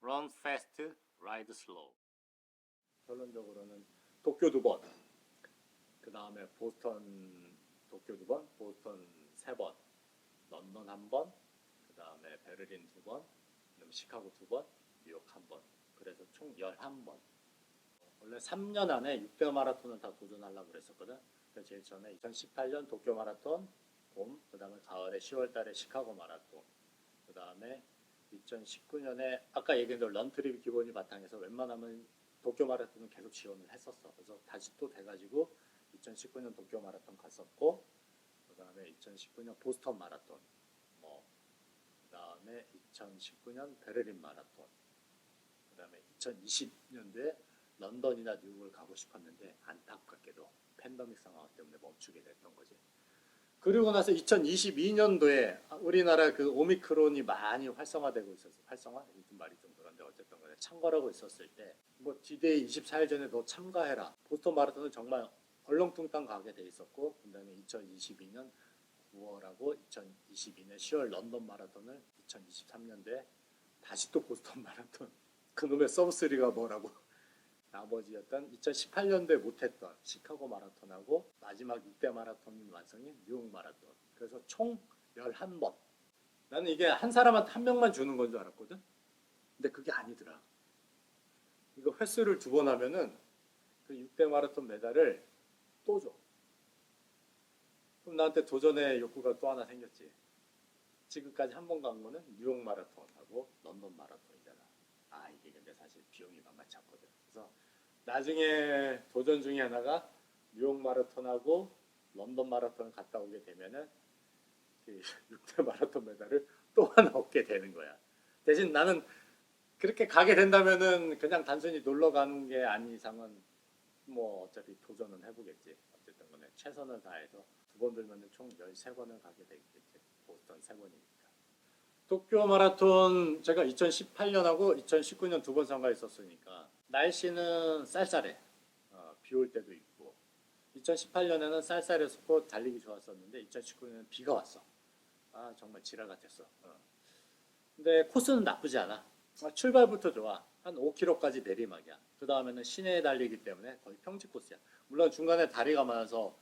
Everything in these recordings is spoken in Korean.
run fast, ride slow. 결론적으로는 도쿄 2번, 그 다음에 보스턴 도쿄 2번, 보스턴 3번, 런던 1번, 그 다음에 베를린 2번, 그다음에 시카고 2번, 뉴욕 1번. 그래서 총 11번. 원래 3년 안에 6대 마라톤을 다 도전하려고 그랬었거든. 그래서 제일 처음에 2018년 도쿄 마라톤, 봄, 그 다음에 가을에 10월 달에 시카고 마라톤, 그 다음에 2019년에 아까 얘기한 대로 런트립 기본이 바탕에서 웬만하면 도쿄 마라톤은 계속 지원을 했었어. 그래서 다시 또 돼가지고 2019년 도쿄 마라톤 갔었고, 그 다음에 2019년 보스턴 마라톤, 그 다음에 2019년 베를린 마라톤, 그 다음에 2020년도에 런던이나 뉴욕을 가고 싶었는데 안타깝게도 팬데믹 상황 때문에 멈추게 됐던 거지. 그리고 나서 2022년도에 우리나라 그 오미크론이 많이 활성화되고 있었어. 활성화? 무슨 말이 좀 그런데 어쨌든 간에 참가하고 있었을 때 뭐 디데이 24일 전에 너 참가해라. 보스턴 마라톤은 정말 얼렁뚱땅 가게 돼 있었고, 그다음에 2022년 9월하고 2022년 10월 런던 마라톤을 2023년도에 다시 또 보스턴 마라톤. 그놈의 서브3가 뭐라고. 나머지였던 2018년도에 못했던 시카고 마라톤하고 마지막 6대 마라톤 완성인 뉴욕 마라톤. 그래서 총 11번. 나는 이게 한 사람한테 한 명만 주는 건 줄 알았거든. 근데 그게 아니더라. 이거 횟수를 2번 하면은 그 6대 마라톤 메달을 또 줘. 그럼 나한테 도전의 욕구가 또 하나 생겼지. 지금까지 한 번 간 거는 뉴욕 마라톤하고 런던 마라톤이잖아. 아, 이게 근데 사실 비용이 만만치 않거든. 그래서 나중에 도전 중에 하나가 뉴욕 마라톤하고 런던 마라톤을 갔다 오게 되면은 그 6대 마라톤 메달을 또 하나 얻게 되는 거야. 대신 나는 그렇게 가게 된다면은 그냥 단순히 놀러 가는 게 아닌 이상은 뭐 어차피 도전은 해보겠지. 어쨌든 간에 최선을 다해서 2번 들면은 총 13번을 가게 되겠지. 보스턴 3번이니까. 도쿄 마라톤 제가 2018년하고 2019년 2번 참가했었으니까 날씨는 쌀쌀해. 비 올 때도 있고. 2018년에는 쌀쌀했었고 달리기 좋았었는데 2019년에는 비가 왔어. 아, 정말 지랄 같았어. 근데 코스는 나쁘지 않아. 출발부터 좋아. 한 5km까지 내리막이야. 그 다음에는 시내에 달리기 때문에 거의 평지 코스야. 물론 중간에 다리가 많아서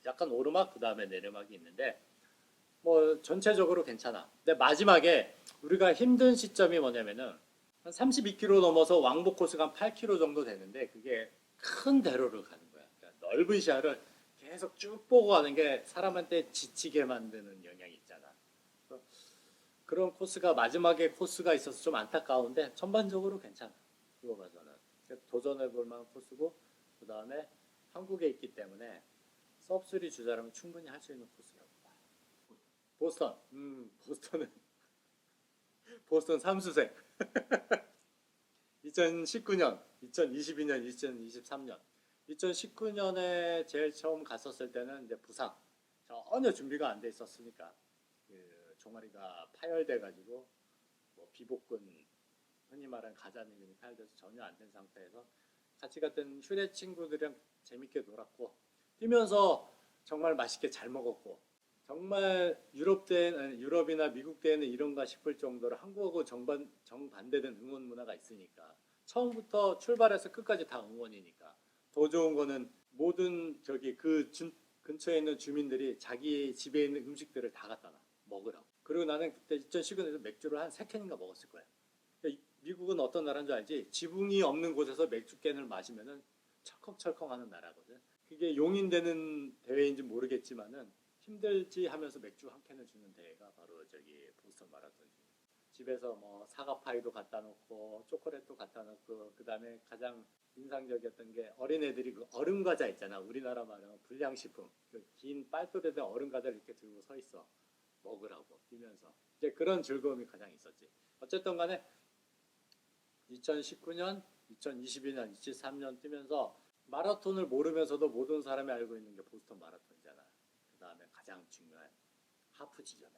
약간 오르막, 그 다음에 내리막이 있는데 뭐 전체적으로 괜찮아. 근데 마지막에 우리가 힘든 시점이 뭐냐면은 한 32km 넘어서 왕복 코스가 한 8km 정도 되는데 그게 큰 대로를 가는 거야. 그러니까 넓은 시야를 계속 쭉 보고 가는 게 사람한테 지치게 만드는 영향이 있잖아. 그런 코스가 마지막에 코스가 있어서 좀 안타까운데 전반적으로 괜찮아. 그거 봐서는 도전해 볼 만한 코스고, 그 다음에 한국에 있기 때문에 서브3 주자라면 충분히 할 수 있는 코스라고 봐. 보스턴, 보스턴은 보스턴 삼수생. 2019년, 2022년, 2023년. 2019년에 제일 처음 갔었을 때는 이제 부상, 전혀 준비가 안 돼 있었으니까 그 종아리가 파열돼 가지고 뭐 비복근, 흔히 말하는 가자미근이 파열돼서 전혀 안 된 상태에서 같이 갔던 휴대 친구들이랑 재밌게 놀았고, 뛰면서 정말 맛있게 잘 먹었고, 정말 유럽이나 미국 때에는 이런가 싶을 정도로 한국하고 정반대된 응원 문화가 있으니까 처음부터 출발해서 끝까지 다 응원이니까 더 좋은 거는 모든 근처에 있는 주민들이 자기 집에 있는 음식들을 다 갖다 놔 먹으라고. 그리고 나는 그때 2019년에서 맥주를 한 3캔인가 먹었을 거야. 미국은 어떤 나라인 줄 알지? 지붕이 없는 곳에서 맥주캔을 마시면은 철컹철컹 하는 나라거든. 그게 용인되는 대회인지 모르겠지만은 힘들지 하면서 맥주 한 캔을 주는 대회가 바로 저기 보스턴 마라톤. 집에서 뭐 사과파이도 갖다 놓고 초콜릿도 갖다 놓고, 그 다음에 가장 인상적이었던 게 어린애들이 그 얼음 과자 있잖아. 우리나라 말하면 불량식품. 그 긴 빨대에 된 얼음 과자를 이렇게 들고 서 있어. 먹으라고 뛰면서. 이제 그런 즐거움이 가장 있었지. 어쨌든 간에 2019년, 2022년, 23년 뛰면서 마라톤을 모르면서도 모든 사람이 알고 있는 게 보스턴 마라톤이잖아. 그 다음에 가장 중요한 하프 지점에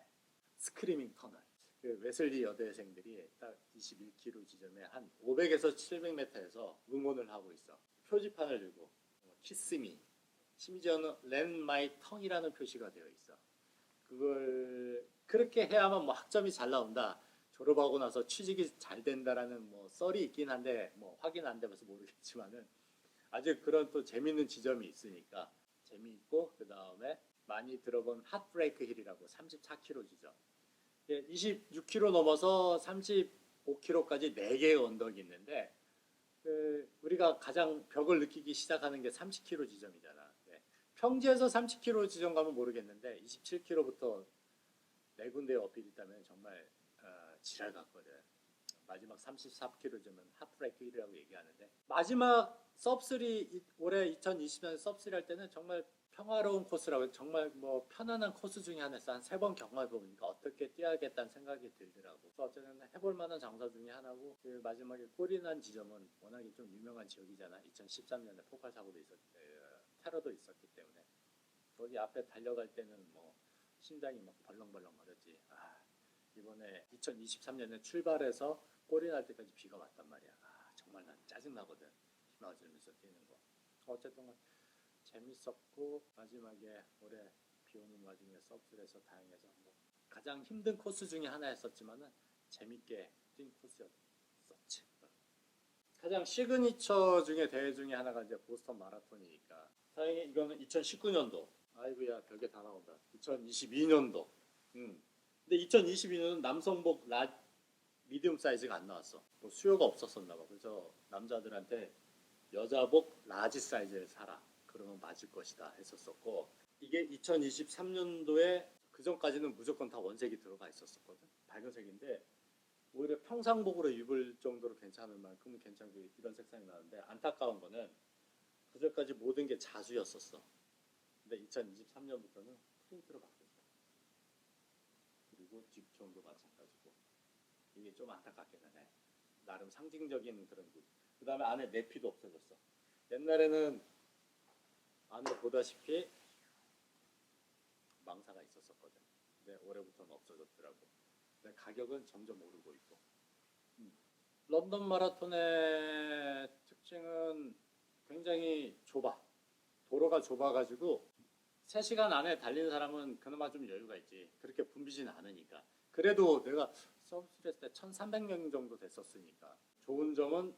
스크리밍 터널. 그 웨슬리 여대생들이 딱 21km 지점에 한 500에서 700m에서 응원을 하고 있어. 표지판을 들고 키스미, 심지어는 랜 마이 텅이라는 표시가 되어 있어. 그걸 그렇게 해야만 뭐 학점이 잘 나온다, 졸업하고 나서 취직이 잘 된다라는 뭐 썰이 있긴 한데 뭐 확인 안 돼봐서 모르겠지만은 아직 그런 또 재밌는 지점이 있으니까 재미있고, 그 다음에 많이 들어본 핫브레이크 힐이라고 34km 지점. 26km 넘어서 35km까지 4개의 언덕이 있는데 우리가 가장 벽을 느끼기 시작하는 게 30km 지점이잖아. 네. 평지에서 30km 지점 가면 모르겠는데 27km부터 4군데의 어필이 있다면 정말 지랄 같거든. 마지막 34km쯤은 핫브레이크 1이라고 얘기하는데, 마지막 섭3 올해 2020년 섭3 할 때는 정말 평화로운 코스라고, 정말 뭐 편안한 코스 중에 하나였어. 한 3번 경험해보니까 어떻게 뛰어야겠다는 생각이 들더라고. 그래서 어쨌든 해볼 만한 장사 중에 하나고, 그 마지막에 꼴이 난 지점은 워낙에 좀 유명한 지역이잖아. 2013년에 폭발 사고도 테러도 있었기 때문에 거기 앞에 달려갈 때는 뭐 심장이 막 벌렁벌렁 거렸지. 이번에 2023년에 출발해서 꼴이 날 때까지 비가 왔단 말이야. 정말 난 짜증나거든. 비 맞으면서 뛰는 거. 어쨌든 재밌었고, 마지막에 올해 비 오는 와중에 섭스에서 다행해서 뭐 가장 힘든 코스 중에 하나였었지만은 재밌게 뛴 코스였었지. 가장 시그니처 중에 대회 중에 하나가 이제 보스턴 마라톤이니까, 다행히 이거는 2019년도, 아이고야 별게 다 나온다. 2022년도. 근데 2022년은 남성복 미디움 사이즈가 안 나왔어. 뭐 수요가 없었었나 봐. 그래서 남자들한테 여자복 라지 사이즈를 사라, 그러면 맞을 것이다 했었었고, 이게 2023년도에 그 전까지는 무조건 다 원색이 들어가 있었었거든. 밝은색인데 오히려 평상복으로 입을 정도로 괜찮을 만큼 괜찮게 이런 색상이 나는데, 안타까운 거는 그전까지 모든 게 자수였었어. 근데 2023년부터는 프린트로 바뀌었어. 그리고 뒷정도 마찬가지고. 이게 좀 안타깝긴 하네. 나름 상징적인 그런 굿. 그 다음에 안에 내피도 없어졌어. 옛날에는 안에 보다시피 망사가 있었었거든. 근데 올해부터는 없어졌더라고. 근데 가격은 점점 오르고 있고. 런던 마라톤의 특징은 굉장히 좁아. 도로가 좁아가지고 3시간 안에 달리는 사람은 그나마 좀 여유가 있지. 그렇게 붐비지는 않으니까. 그래도 내가 서브스를 했을 때 1,300명 정도 됐었으니까 좋은 점은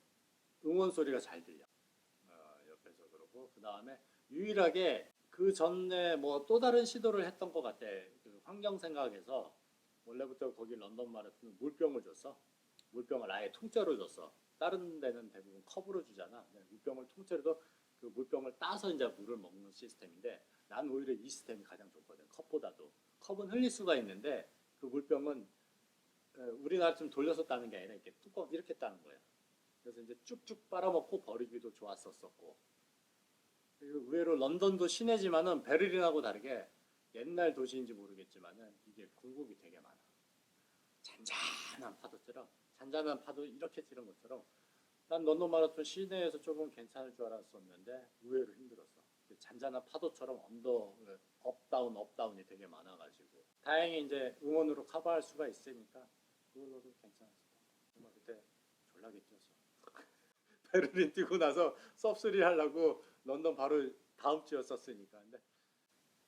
응원 소리가 잘 들려. 옆에서 그러고, 그 다음에 유일하게 그 전에 뭐 또 다른 시도를 했던 것 같아. 그 환경 생각에서 원래부터 거기 런던 마라톤은 물병을 줬어. 물병을 아예 통째로 줬어. 다른 데는 대부분 컵으로 주잖아. 물병을 통째로 줘. 그 물병을 따서 이제 물을 먹는 시스템인데, 난 오히려 이 시스템이 가장 좋거든. 컵보다도. 컵은 흘릴 수가 있는데 그 물병은 우리나라처럼 돌려서 따는 게 아니라 이렇게 뚜껑 이렇게 따는 거예요. 그래서 이제 쭉쭉 빨아먹고 버리기도 좋았었고. 그리고 의외로 런던도 시내지만은 베를린하고 다르게 옛날 도시인지 모르겠지만은 이게 굴곡이 되게 많아. 잔잔한 파도처럼, 잔잔한 파도 이렇게 치는 것처럼. 난 런던 마라톤 시내에서 조금 괜찮을 줄 알았었는데 의외로 힘들었어. 잔잔한 파도처럼 업다운 업다운이 되게 많아가지고, 다행히 이제 응원으로 커버할 수가 있으니까 그걸로도 괜찮았어. 정말 그때 졸라게 뛰었어. 베를린 뛰고 나서 섭3 하려고 런던 바로 다음 주였었으니까. 근데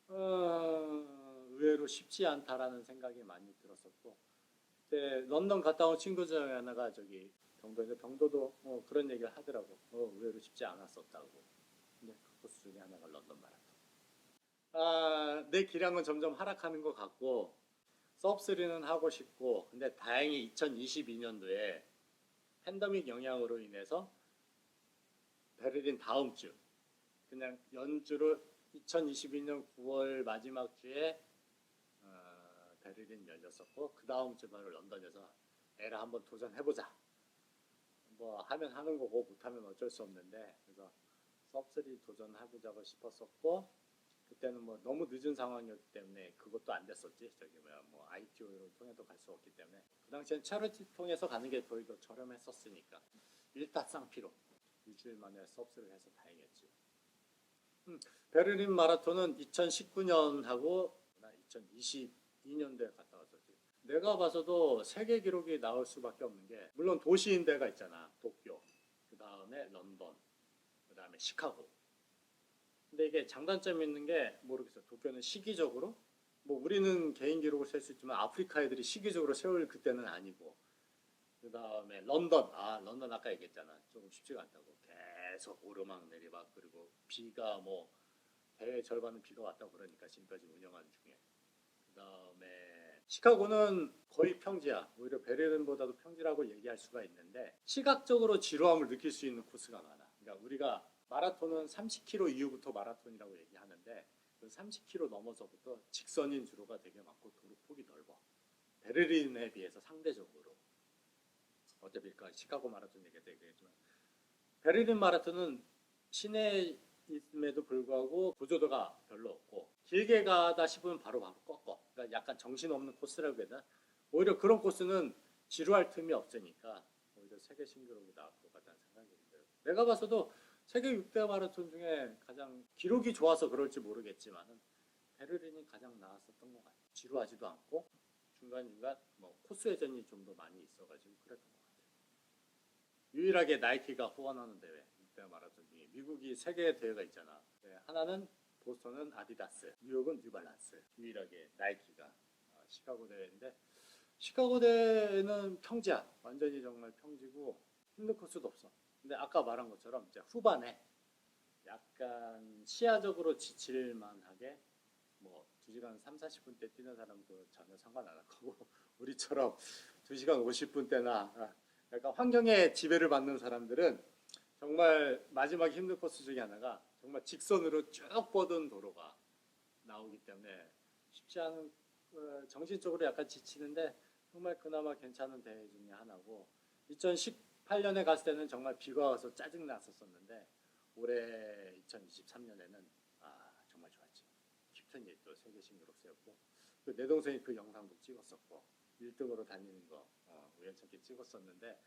의외로 쉽지 않다라는 생각이 많이 들었었고, 그때 런던 갔다 온 친구 중에 하나가 저기 병도인데, 병도도 그런 얘기를 하더라고. 의외로 쉽지 않았었다고. 근데 그 코스 중에 하나가 런던 마라톤. 내 기량은 점점 하락하는 것 같고 섭3는 하고 싶고, 근데 다행히 2022년도에 팬데믹 영향으로 인해서 베를린 다음 주, 그냥 연주로 2022년 9월 마지막 주에 베를린 열렸었고, 그 다음 주 바로 런던에서 에라 한번 도전해보자. 뭐 하면 하는 거고 못하면 어쩔 수 없는데, 그래서 섭3 도전해보자고 싶었었고, 그때는 뭐 너무 늦은 상황이었기 때문에 그것도 안 됐었지. 저기 뭐 ITO를 통해서 갈 수 없기 때문에 그 당시엔 차르티 통해서 가는 게 거의 더 저렴했었으니까 일타쌍피로 일주일 만에 섭스를 해서 다행이었지. 베를린 마라톤은 2019년하고 2022년도에 갔다 왔었지. 내가 봐서도 세계 기록이 나올 수밖에 없는 게, 물론 도시인 데가 있잖아. 도쿄, 그 다음에 런던, 그 다음에 시카고. 근데 이게 장단점이 있는 게, 모르겠어. 도쿄는 시기적으로, 뭐 우리는 개인 기록을 셀 수 있지만 아프리카 애들이 시기적으로 세울 그때는 아니고, 그 다음에 런던. 런던 아까 얘기했잖아. 조금 쉽지가 않다고. 계속 오르막 내리막, 그리고 비가 뭐 대회 절반은 비가 왔다고 그러니까 지금까지 운영하는 중에. 그 다음에 시카고는 거의 평지야. 오히려 베를린보다도 평지라고 얘기할 수가 있는데 시각적으로 지루함을 느낄 수 있는 코스가 많아. 그러니까 우리가 마라톤은 30km 이후부터 마라톤이라고 얘기하는데 그 30km 넘어서부터 직선인 주로가 되게 많고 도로 폭이 넓어. 베를린에 비해서 상대적으로. 어차피 시카고 마라톤 얘기도 얘기했지만 베를린 마라톤은 시내임에도 불구하고 구조도가 별로 없고 길게 가다 싶으면 바로 꺾어. 그러니까 약간 정신없는 코스라고 해야 되나? 오히려 그런 코스는 지루할 틈이 없으니까 오히려 세계 신기록이 나올 것 같다는 생각이 들어요. 내가 봐서도 세계 6대 마라톤 중에 가장 기록이 좋아서 그럴지 모르겠지만 베를린이 가장 나았었던 것 같아요. 지루하지도 않고 중간중간 뭐 코스 회전이 좀 더 많이 있어가지고 그랬던 것 같아요. 유일하게 나이키가 후원하는 대회, 6대 마라톤 중에 미국이 세 개의 대회가 있잖아. 네, 하나는 보스턴은 아디다스, 뉴욕은 뉴발란스. 유일하게 나이키가 시카고 대회인데 시카고 대회는 평지야. 완전히 정말 평지고 힘든 코스도 없어. 근데 아까 말한 것처럼 이제 후반에 약간 시야적으로 지칠만하게 뭐 2시간 3, 40분대 뛰는 사람도 전혀 상관 안 할 거고 우리처럼 2시간 50분대나 약간 환경에 지배를 받는 사람들은 정말 마지막 힘든 코스 중에 하나가 정말 직선으로 쭉 뻗은 도로가 나오기 때문에 쉽지 않은 정신적으로 약간 지치는데 정말 그나마 괜찮은 대회 중에 하나고 2018년에 갔을 때는 정말 비가 와서 짜증 났었는데 올해 2023년에는 정말 좋았지. 캡틴이 또 세계 신기록 세웠고 내 동생이 그 영상도 찍었었고 1등으로 다니는 거 우연찮게 찍었었는데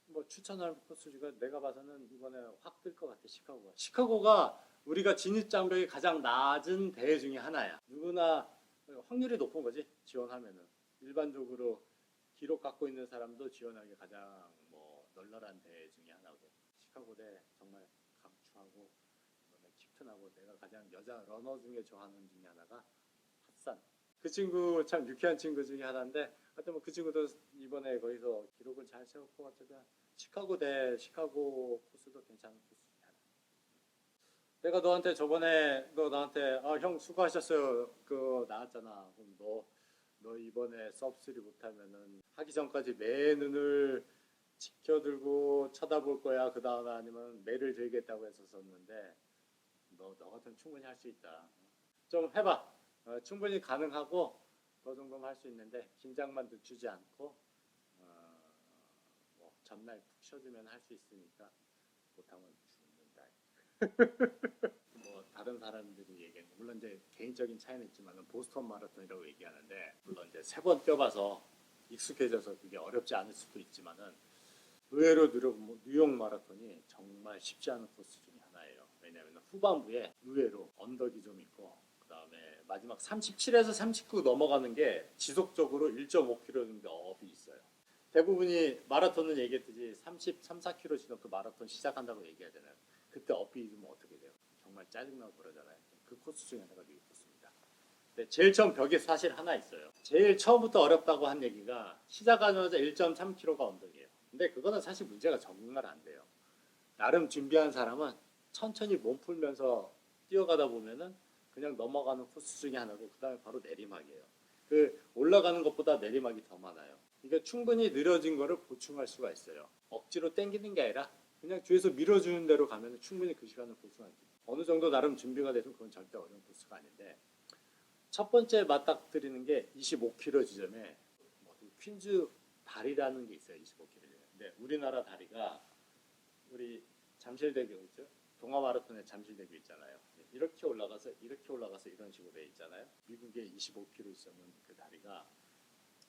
뭐 추천할 코스가 내가 봐서는 이번에 확 뜰 것 같아. 시카고가 우리가 진입 장벽이 가장 낮은 대회 중에 하나야. 누구나 확률이 높은 거지 지원하면은 일반적으로 기록 갖고 있는 사람도 지원하기 가장 뭐 널널한 대회 중에 하나고 시카고 대 정말 강추하고 캡틴하고 내가 가장 여자 러너 중에 좋아하는 중에 하나가 핫산. 그 친구 참 유쾌한 친구 중에 하나인데 하여튼 뭐 그 친구도 이번에 거기서 기록을 잘 세웠고 어쨌든 시카고 대 시카고 코스도 괜찮은 코스 중에 하나. 내가 너한테 저번에 너 나한테 형 수고하셨어요 그거 나왔잖아. 그럼 너 이번에 섭3 못하면은 하기 전까지 매 눈을 지켜들고 쳐다볼 거야. 그 다음에 아니면 매를 들겠다고 했었는데 너 같으면 충분히 할 수 있다. 좀 해봐. 충분히 가능하고 너 정도는 할 수 있는데 긴장만 늦추지 않고 뭐 전날 푹 쉬어주면 할 수 있으니까 못하면 죽는다. 뭐 다른 사람들이 얘기하는 물론 이제 개인적인 차이는 있지만 보스턴 마라톤이라고 얘기하는데 물론 이제 3번 뛰어봐서 익숙해져서 그게 어렵지 않을 수도 있지만은 의외로 뉴욕 마라톤이 정말 쉽지 않은 코스 중에 하나예요. 왜냐하면 후반부에 의외로 언덕이 좀 있고 그 다음에 마지막 37에서 39 넘어가는 게 지속적으로 1.5km 정도 업이 있어요. 대부분이 마라톤은 얘기했듯이 33, 4km 지나 그 마라톤 시작한다고 얘기하잖아요. 그때 업이 좀 어떻게 돼요? 정말 짜증나고 그러잖아요. 그 코스 중에 하나가 뉴욕 코스입니다. 근데 제일 처음 벽이 사실 하나 있어요. 제일 처음부터 어렵다고 한 얘기가 시작하자마자 1.3km가 언덕이에요. 근데 그거는 사실 문제가 정말 안 돼요. 나름 준비한 사람은 천천히 몸 풀면서 뛰어가다 보면은 그냥 넘어가는 코스 중에 하나고 그 다음에 바로 내리막이에요. 그 올라가는 것보다 내리막이 더 많아요. 그러니까 충분히 느려진 거를 보충할 수가 있어요. 억지로 땡기는 게 아니라 그냥 뒤에서 밀어주는 대로 가면 충분히 그 시간을 보충할 수 있어요. 어느 정도 나름 준비가 돼서 그건 절대 어려운 코스가 아닌데 첫 번째 맞닥뜨리는 게 25km 지점에 퀸즈 다리라는 게 있어요. 25km. 근데 우리나라 다리가 우리 잠실대교 있죠? 동아 마라톤의 잠실대교 있잖아요. 이렇게 올라가서 이런 식으로 돼 있잖아요. 미국의 25km 지점은 그 다리가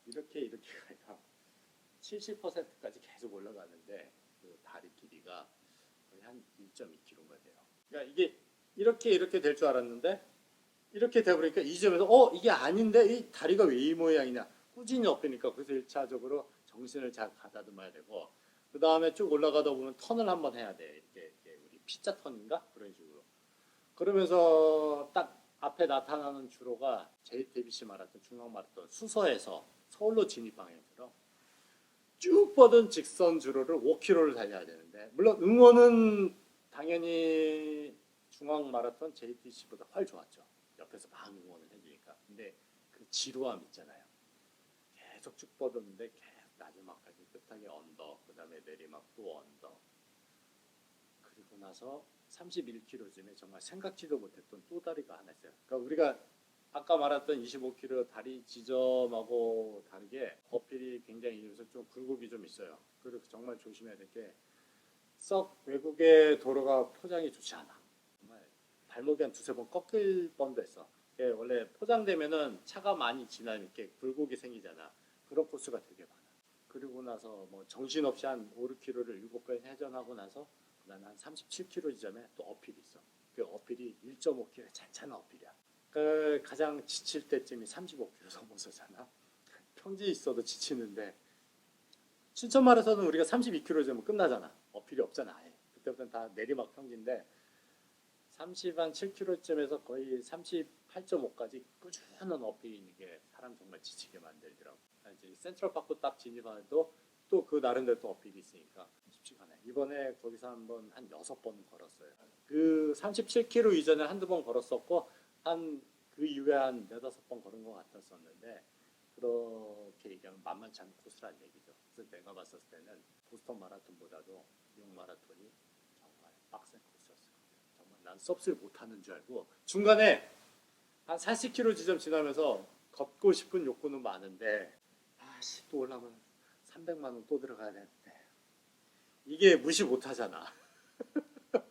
이렇게 가요. 70%까지 계속 올라가는데 그 다리 길이가 거의 한 1.2km가 돼요. 그러니까 이게 이렇게 될 줄 알았는데 이렇게 돼버리니까 이 점에서 이게 아닌데 이 다리가 왜 이 모양이냐 꾸준히 업히니까 그래서 1차적으로 정신을 잘 가다듬어야 되고 그 다음에 쭉 올라가다 보면 턴을 한번 해야 돼. 이렇게 우리 피자 턴인가 그런 식으로. 그러면서 딱 앞에 나타나는 주로가 JTBC 마라톤, 중앙 마라톤 수서에서 서울로 진입 방향처럼 쭉 뻗은 직선 주로를 5km를 달려야 되는데 물론 응원은 당연히 중앙 마라톤 JTC보다 훨 좋았죠. 옆에서 막 응원을 해주니까. 근데 그 지루함 있잖아요. 계속 쭉 뻗었는데 계속 마지막까지 끝하게 언덕, 그 다음에 내리막 또 언덕. 그리고 나서 31km쯤에 정말 생각지도 못했던 또 다리가 하나 있어요. 그러니까 우리가 아까 말했던 25km 다리 지점하고 다르게 어필이 굉장히 요새 좀 굴곡이 좀 있어요. 그래서 정말 조심해야 될 게 썩 외국의 도로가 포장이 좋지 않아. 정말 발목이 한 두세 번 꺾일 뻔도 했어. 원래 포장되면은 차가 많이 지나면 이렇게 굴곡이 생기잖아. 그런 코스가 되게 많아. 그리고 나서 뭐 정신없이 한 5, 6km를 7번 회전하고 나서 그다음에 한 37km 지점에 또 어필이 있어. 그 어필이 1.5km 잔잔한 어필이야. 그 가장 지칠 때쯤이 35km 넘어서잖아. 평지 있어도 지치는데 춘천 마라톤은 우리가 32km 되면 끝나잖아. 어필이 없잖아. 아예. 그때부터는 다 내리막 평지인데 37km쯤에서 거의 38.5까지 꾸준한 어필이 있는 게 사람 정말 지치게 만들더라고. 이제 센트럴파크 딱 진입하도 또 그 나름대로 또 어필이 있으니까 쉽지가 않아요. 이번에 거기서 한 6번 걸었어요. 그 37km 이전에 한두 번 걸었었고 그 이후에 한 4-5번 걸은 것 같았었는데 그렇게 얘기하면 만만치 않은 코스라는 얘기죠. 그래서 내가 봤을 때는 보스턴 마라톤보다도 뉴욕 마라톤이 정말 빡센 코스였어요. 정말 난 섭스를 못하는 줄 알고 중간에 한 40km 지점 지나면서 걷고 싶은 욕구는 많은데 아씨 또 올라가면 300만 원 또 들어가야 되는데 이게 무시 못하잖아.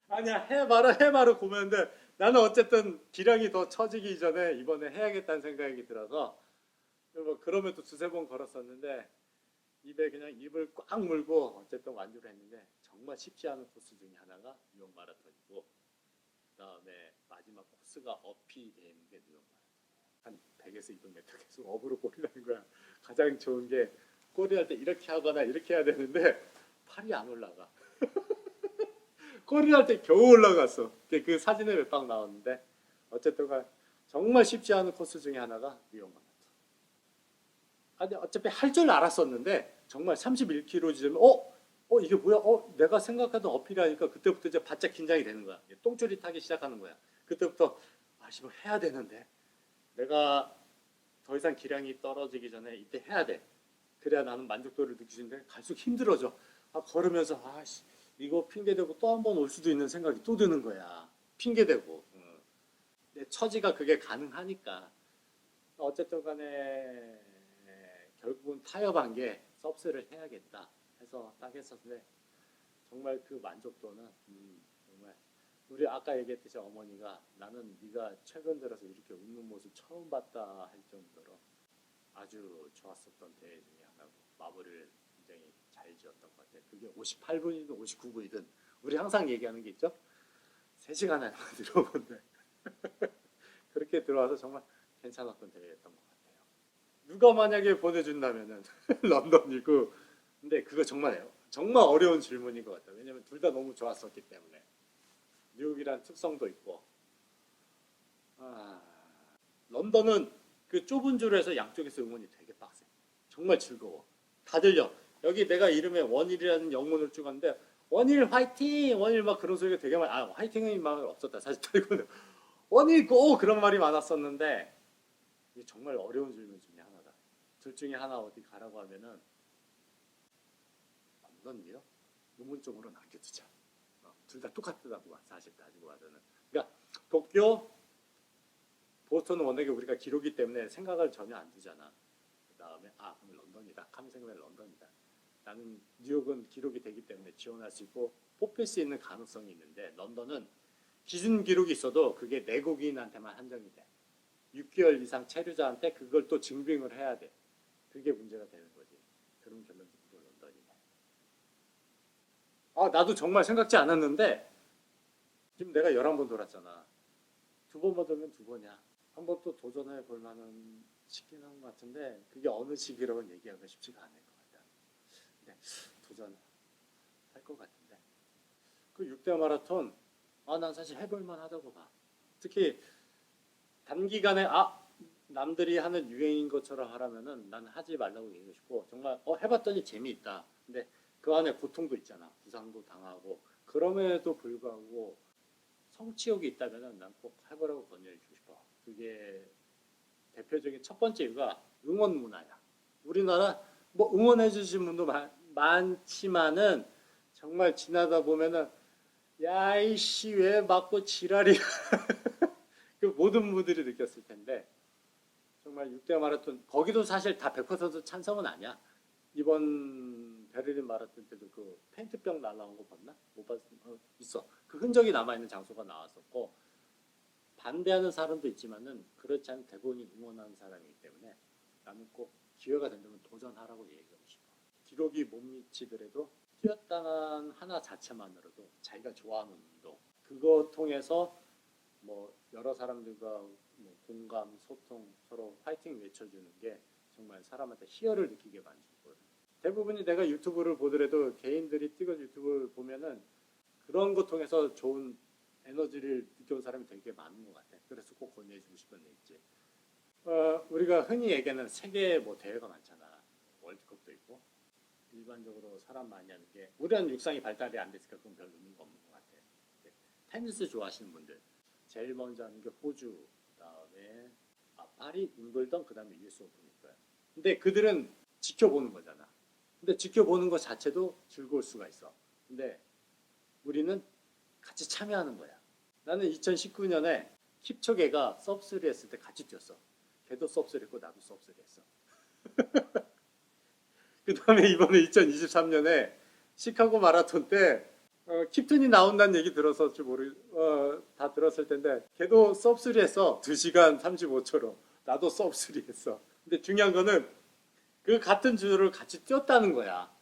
아니야 해봐라 고민했는데 나는 어쨌든 기량이 더 처지기 이전에 이번에 해야겠다는 생각이 들어서 뭐 그럼에도 두세 번 걸었었는데 입에 그냥 입을 꽉 물고 어쨌든 완주를 했는데 정말 쉽지 않은 코스 중에 하나가 뉴욕 마라톤이고 그다음에 마지막 코스가 어필이 되는 게 뉴욕 마라톤이에요. 한 100에서 200m 계속 업으로 꼬리라는 거야. 가장 좋은 게 꼬리할 때 이렇게 하거나 이렇게 해야 되는데 팔이 안 올라가. 꼬리할 때 겨우 올라갔어. 그 사진에 몇 방 나왔는데 어쨌든 정말 쉽지 않은 코스 중에 하나가 뉴욕 마라톤. 아니 어차피 할 줄 알았었는데 정말 31km 지점에 이게 뭐야? 내가 생각하던 어필하니까 그때부터 이제 바짝 긴장이 되는 거야. 똥줄이 타기 시작하는 거야. 그때부터 뭐 해야 되는데 내가 더 이상 기량이 떨어지기 전에 이때 해야 돼. 그래야 나는 만족도를 느끼는데 갈수록 힘들어져. 걸으면서 이거 핑계대고 또 한 번 올 수도 있는 생각이 또 드는 거야. 핑계대고. 내 처지가 그게 가능하니까. 어쨌든 간에 결국은 타협한 게 섭스를 해야겠다 해서 딱 했었는데 정말 그 만족도는 정말 우리 아까 얘기했듯이 어머니가 나는 네가 최근 들어서 이렇게 웃는 모습 처음 봤다 할 정도로 아주 좋았었던 대회 중에 하나고 마무리를 굉장히 잘 지었던 것 같아요. 그게 58분이든 59분이든 우리 항상 얘기하는 게 있죠. 3시간 안에 들어오는데 그렇게 들어와서 정말 괜찮았던 대회였던 것 같아요. 누가 만약에 보내준다면은 런던이고 근데 그거 정말 어려운 질문인 것 같아요. 왜냐면 둘 다 너무 좋았었기 때문에 뉴욕이란 특성도 있고 런던은 그 좁은 줄에서 양쪽에서 응원이 되게 빡세. 정말 즐거워. 다 들려. 여기 내가 이름에 원일이라는 영문을 찍었는데 원일 화이팅! 원일 막 그런 소리가 되게 많아. 화이팅은 막 없었다. 사실 talk는 원일 고! 그런 말이 많았었는데 이게 정말 어려운 질문 중에 하나다. 둘 중에 하나 어디 가라고 하면은 런던이요? 의문점으로 남겨두자. 둘 다 똑같다고 사실 따지고 봐서는. 그러니까 도쿄, 보스턴은 워낙에 우리가 기록이 때문에 생각을 전혀 안 두잖아. 그 다음에 그럼 런던이다. 하면 생각하면 런던이다. 나는 뉴욕은 기록이 되기 때문에 지원할 수 있고 뽑힐 수 있는 가능성이 있는데 런던은 기준 기록이 있어도 그게 내국인한테만 한정이 돼. 6개월 이상 체류자한테 그걸 또 증빙을 해야 돼. 그게 문제가 되는 거지. 그런 결론이 또 런던이네. 나도 정말 생각지 않았는데 지금 내가 11번 돌았잖아. 2번만 돌면 2번이야. 한번 또 도전해 볼 만한 시기는 한 것 같은데 그게 어느 시기라고는 얘기하기가 쉽지가 않을 것 같다. 근데 도전할 것 같은데 그 6대 마라톤 난 사실 해볼 만하다고 봐. 특히 단기간에 남들이 하는 유행인 것처럼 하라면은 나는 하지 말라고 얘기하고 싶고 정말 해봤더니 재미있다. 근데 그 안에 고통도 있잖아. 부상도 당하고 그럼에도 불구하고 성취욕이 있다면은 난 꼭 해보라고 권유해주고 싶어. 그게 대표적인 첫 번째 이유가 응원 문화야. 우리나라 뭐 응원해 주신 분도 많지만은 정말 지나다 보면은 야 이씨 왜 맞고 지랄이야. 그 모든 분들이 느꼈을 텐데 정말 6대 마라톤 거기도 사실 다 100% 찬성은 아니야. 이번 베를린 마라톤 때도 그 페인트병 날라온 거 봤나? 못 봤어. 있어. 그 흔적이 남아 있는 장소가 나왔었고 반대하는 사람도 있지만은 그렇지 않은 대부분이 응원하는 사람이기 때문에 나는 꼭 기회가 된다면 도전하라고 얘기하고 싶어. 기록이 못 미치더라도 뛰었다는 하나 자체만으로도 자기가 좋아하는 운동 그거 통해서 뭐 여러 사람들과 뭐 공감, 소통, 서로 파이팅 외쳐주는 게 정말 사람한테 희열을 느끼게 만들거든. 대부분이 내가 유튜브를 보더라도 개인들이 찍은 유튜브를 보면은 그런 거 통해서 좋은 에너지를 느껴온 사람이 되게 많은 것 같아. 그래서 꼭 권유해주고 싶은 데 있지. 우리가 흔히 얘기하는 세계 뭐 대회가 많잖아. 월드컵도 있고 일반적으로 사람 많이 하는 게 우리는 육상이 발달이 안 됐으니까 그건 별 의미가 없는 것 같아. 테니스 좋아하시는 분들 제일 먼저 하는 게 호주, 그다음에 파리, 윈블던, 그다음에 US 오픈일 거야. 근데 그들은 지켜보는 거잖아. 근데 지켜보는 것 자체도 즐거울 수가 있어. 근데 우리는 같이 참여하는 거야. 나는 2019년에 킵초게가 서브3 했을 때 같이 뛰었어. 걔도 서브3 했고 나도 서브3 했어. 그 다음에 이번에 2023년에 시카고 마라톤 때 킵튼이 나온다는 얘기 들어서 다 들었을 텐데 걔도 서브3 했어. 2시간 35초로. 나도 서브3 했어. 근데 중요한 거는 그 같은 주를 같이 뛰었다는 거야.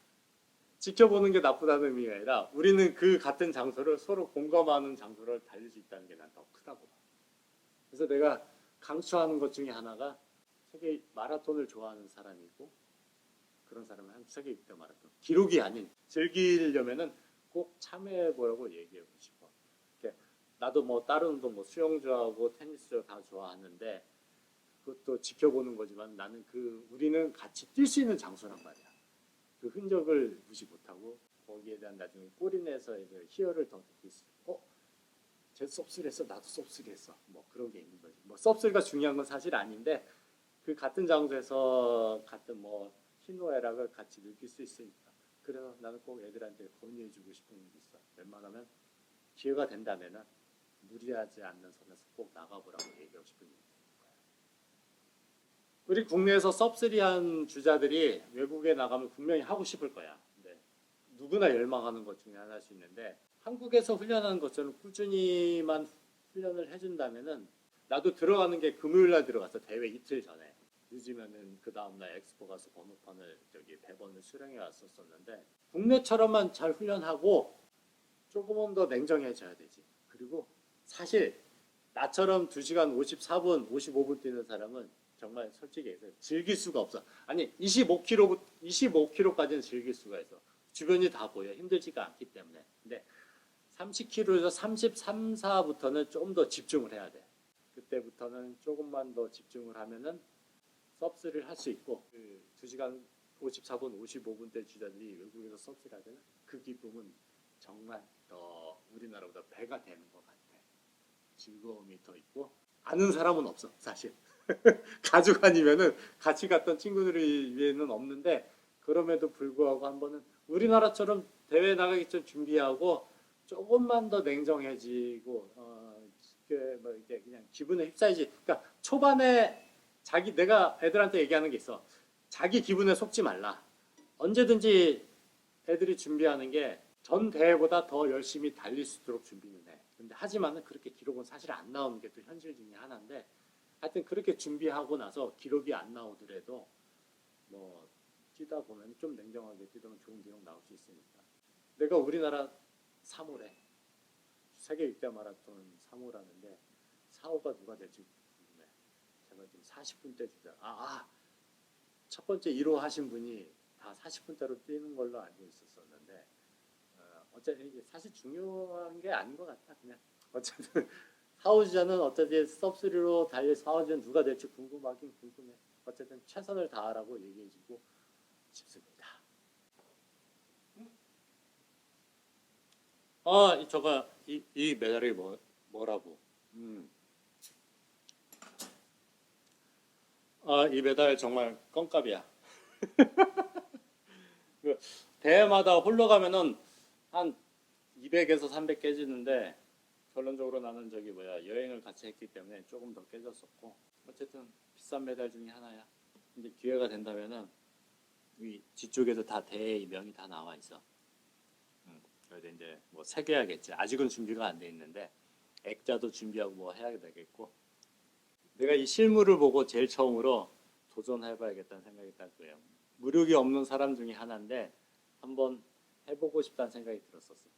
지켜보는 게 나쁘다는 의미가 아니라 우리는 그 같은 장소를 서로 공감하는 장소를 달릴 수 있다는 게 난 더 크다고 봐. 그래서 내가 강추하는 것 중에 하나가 세계 마라톤을 좋아하는 사람이고 그런 사람은 한 세계 6대 마라톤 기록이 아닌 즐기려면은 꼭 참여해보라고 얘기하고 싶어. 나도 뭐 다른 운동 뭐 수영 좋아하고 테니스 다 좋아하는데 그것도 지켜보는 거지만 나는 우리는 같이 뛸 수 있는 장소란 말이야. 그 흔적을 무시 못하고 거기에 대한 나중에 꼬리 내서 희열을 더 느낄 수 있고 쟤 섭스를 했어 나도 섭스를 했어 뭐 그런 게 있는 거지. 뭐 섭스가 중요한 건 사실 아닌데 그 같은 장소에서 같은 뭐 희노애락을 같이 느낄 수 있으니까 그래서 나는 꼭 애들한테 권유해주고 싶은 게 있어. 웬만하면 기회가 된다면은 무리하지 않는 선에서 꼭 나가보라고 얘기하고 싶은 게 거야. 우리 국내에서 섭스리한 주자들이 외국에 나가면 분명히 하고 싶을 거야. 근데 누구나 열망하는 것 중에 하나일 수 있는데 한국에서 훈련하는 것처럼 꾸준히만 훈련을 해준다면은 나도 들어가는 게 금요일날 들어갔어. 대회 이틀 전에. 늦으면은 그 다음날 엑스포 가서 번호판을 배번을 수령해 왔었는데 국내처럼만 잘 훈련하고 조금은 더 냉정해져야 되지. 그리고 사실 나처럼 2시간 54분, 55분 뛰는 사람은 정말 솔직히 해서 즐길 수가 없어. 아니 25km까지는 즐길 수가 있어. 주변이 다 보여. 힘들지가 않기 때문에. 근데 30km에서 33, 4부터는 좀 더 집중을 해야 돼. 그때부터는 조금만 더 집중을 하면은 서브스를 할 수 있고 2시간 54분, 55분 대 주자들이 외국에서 서브스를 하잖아. 그 기쁨은 정말 더 우리나라보다 배가 되는 것 같아. 즐거움이 더 있고 아는 사람은 없어 사실. 가족 아니면은 같이 갔던 친구들이 위에는 없는데 그럼에도 불구하고 한 번은 우리나라처럼 대회 나가기 전 준비하고 조금만 더 냉정해지고 뭐 이렇게 그냥 기분에 휩싸이지. 그러니까 초반에 내가 애들한테 얘기하는 게 있어. 자기 기분에 속지 말라. 언제든지 애들이 준비하는 게 전 대회보다 더 열심히 달릴 수 있도록 준비는 해. 근데 하지만은 그렇게 기록은 사실 안 나오는 게 또 현실 중에 하나인데 하여튼 그렇게 준비하고 나서 기록이 안 나오더라도 뭐 뛰다 보면 좀 냉정하게 뛰다 보면 좋은 기록 나올 수 있으니까. 내가 우리나라 3호래. 세계 6대 마라톤 3호를 하는데 4호가 누가 될지 궁금해. 제가 지금 40분대 주자. 첫 번째 1호 하신 분이 다 40분대로 뛰는 걸로 알고 있었었는데 어쨌든 이게 사실 중요한 게 아닌 것 같아. 그냥 어쨌든 하우즈전은 어차피 섭3로 달릴 하우즈전 누가 될지 궁금하긴 궁금해. 어쨌든 최선을 다하라고 얘기해주고 싶습니다. 저거 이 메달이 뭐라고? 이 메달 정말 껌값이야. 그 대회마다 홀로 가면은 한 200에서 300 깨지는데 결론적으로 나는 여행을 같이 했기 때문에 조금 더 깨졌었고 어쨌든 비싼 메달 중에 하나야. 근데 기회가 된다면은 이 뒤쪽에도 다 대회 명이 다 나와 있어. 그래서 이제 뭐 새겨야겠지. 아직은 준비가 안 돼 있는데 액자도 준비하고 뭐 해야 되겠고. 내가 이 실물을 보고 제일 처음으로 도전해봐야겠다는 생각이 딱 그래요. 무력이 없는 사람 중에 하나인데 한번 해보고 싶다는 생각이 들었었어.